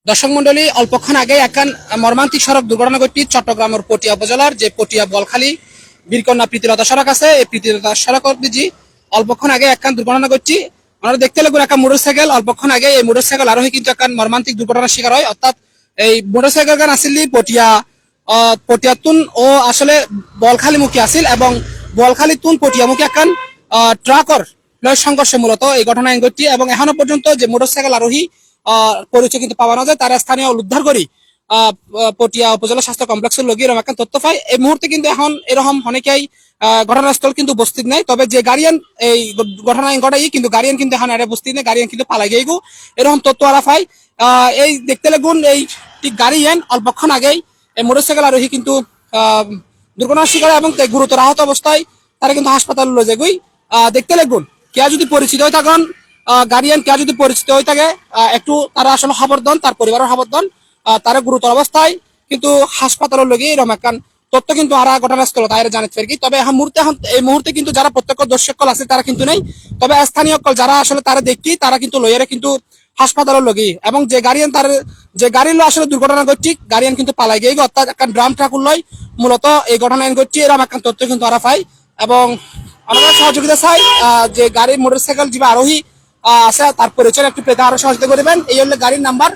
দর্শক মন্ডলী, অল্পক্ষণ আগে একখান মর্মান্তিক সড়ক দুর্ঘটনা ঘটটি চট্টগ্রামের পটিয়া উপজেলার যে পটিয়া বলখালী বীরকন্যা প্রীতিলতা সড়ক আছে, এই প্রীতিলতা সড়ক দিজি অল্পক্ষণ আগে একখান দুর্ঘটনা ঘটছি। আমরা দেখতে লাগুন একটা মোটরসাইকেল, অল্পক্ষণ আগে এই মোটরসাইকেল আরোহী কিন্তু একখান মর্মান্তিক দুর্ঘটনার শিকার হয়। অর্থাৎ এই মোটরসাইকেল গান আসিল পটিয়া পটিয়াতুন ও আসলে বলখালীমুখী আসিল এবং বলখালীতুন পটিয়ামুখী একখান ট্রাকর সংঘর্ষে মূলত এই ঘটনা ঘটছে। এবং এখনো পর্যন্ত যে মোটরসাইকেল আরোহী পরিচয় কিন্তু পাওয়া না যায়, তারা স্থানীয় উদ্ধার করি পটিয়া উপজেলা স্বাস্থ্য কমপ্লেক্সের লগিয়ে এরকম একটা তথ্য পাই। এই মুহূর্তে কিন্তু এখন এরকম অনেকেই ঘটনাস্থল কিন্তু উপস্থিত নেই, তবে যে গাড়িয়ান এই ঘটনা ঘটাই কিন্তু গাড়িয়ান কিন্তু এখন আরে উপস্থিত নেই, গাড়িয়ান কিন্তু পালাই গিয়ে এরকম তথ্য আরা পাই। এই দেখতে লাগুন এই ঠিক গাড়িয়ান অল্পক্ষণ আগেই এই মোটরসাইকেল আরোহী কিন্তু দুর্ঘটনার শিকার এবং গুরুতর আহত অবস্থায় তারা কিন্তু হাসপাতালে লয়ে যায়। দেখতে লাগুন কে যদি পরিচিত হয়ে থাকেন, গার্ডিয়ান কে যদি পরিচিত হয়ে থাকে, একটু তারা আসলে খবর দেন, তার পরিবারের খবর দেন। তারা গুরুতর অবস্থায় কিন্তু হাসপাতালের লগে এরকম একখান তথ্য কিন্তু আর ঘটনাস্থল তাই জানাতে পারি। তবে এই মুহূর্তে কিন্তু যারা প্রত্যক্ষদর্শী আছে তারা কিন্তু নেই, তবে স্থানীয় যারা আসলে তারা দেখি তারা কিন্তু লইয়ারে কিন্তু হাসপাতালের লগে এবং যে গাড়িয়ান তার যে গাড়ির আসলে দুর্ঘটনা ঘটছি গাড়িয়ান কিন্তু পালাই গিয়ে, অর্থাৎ একটা ড্রাম ট্রাক লয় মূলত এই ঘটনা ঘটছি এরকম একখান তথ্য কিন্তু আরা পাই। এবং আমরা সহযোগিতা চাই যে গাড়ির মোটরসাইকেল যে আরোহী আছে তার পরিচয় একটু পেতে আরো সহযোগিতা করবেন। এই হলো গাড়ির নাম্বার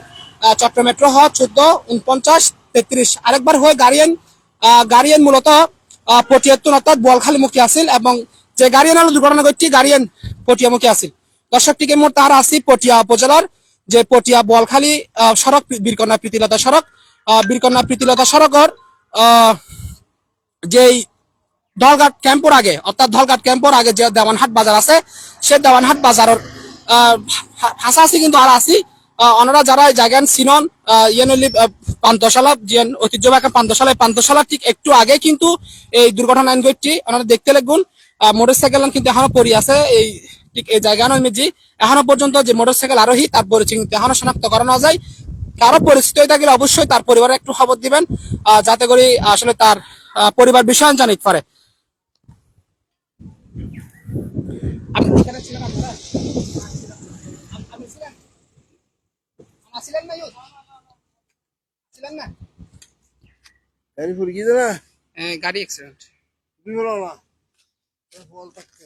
চট্টগ্রাম মেট্রো হ 144933। আরেকবার হয় গাড়িয়ান মূলত পটিয়াতুন অর্থাৎ বলখালীমুখী আসিল এবং যে গাড়িয়ান হলো দুর্ঘটনা ঘটছে গাড়িয়ান পটিয়ামুখী আসিল। দর্শক টিকে মোট আর আসি পটিয়া উপজেলার যে পটিয়া বলখালী সড়ক বীরকন্যা প্রীতিলতা সড়ক, বীরকন্যা প্রীতিলতা সড়কের যেই ধলঘাট ক্যাম্পর আগে, অর্থাৎ ধলঘাট ক্যাম্পর আগে যে দেওয়ানহাট বাজার আছে, সে দেওয়ানহাট বাজারের হাসাহাসি কিন্তু আর আসি ওনারা যারা জায়গান সিনন ইয়েনলি পান্তশালা যে ঐতিহ্যবাহী একটা পান্তশালা, পান্তশালা ঠিক একটু আগে কিন্তু এই দুর্ঘটনা ঘটছে। ওনারা দেখতে লাগুন মোটরসাইকেল কিন্তু এখনো পড়ি আছে এই ঠিক এই জায়গা নয় মিজি। এখনো পর্যন্ত যে মোটরসাইকেল আরোহী তার পরিচয় কিন্তু এখনো শনাক্ত করানো যায়। কারো পরিচিত হয়ে থাকলে অবশ্যই তার পরিবারে একটু খবর দিবেন, যাতে করে আসলে তার পরিবার বিষয় জানিতে পারে। আপনি এখানে ছিলেন, আপনারা আপনি ছিলেন, ছিলেন না ছিলেন না গাড়ি ফুরি কি জানা গাড়ি অ্যাক্সিডেন্ট তুমি বলো না ফল থাকতে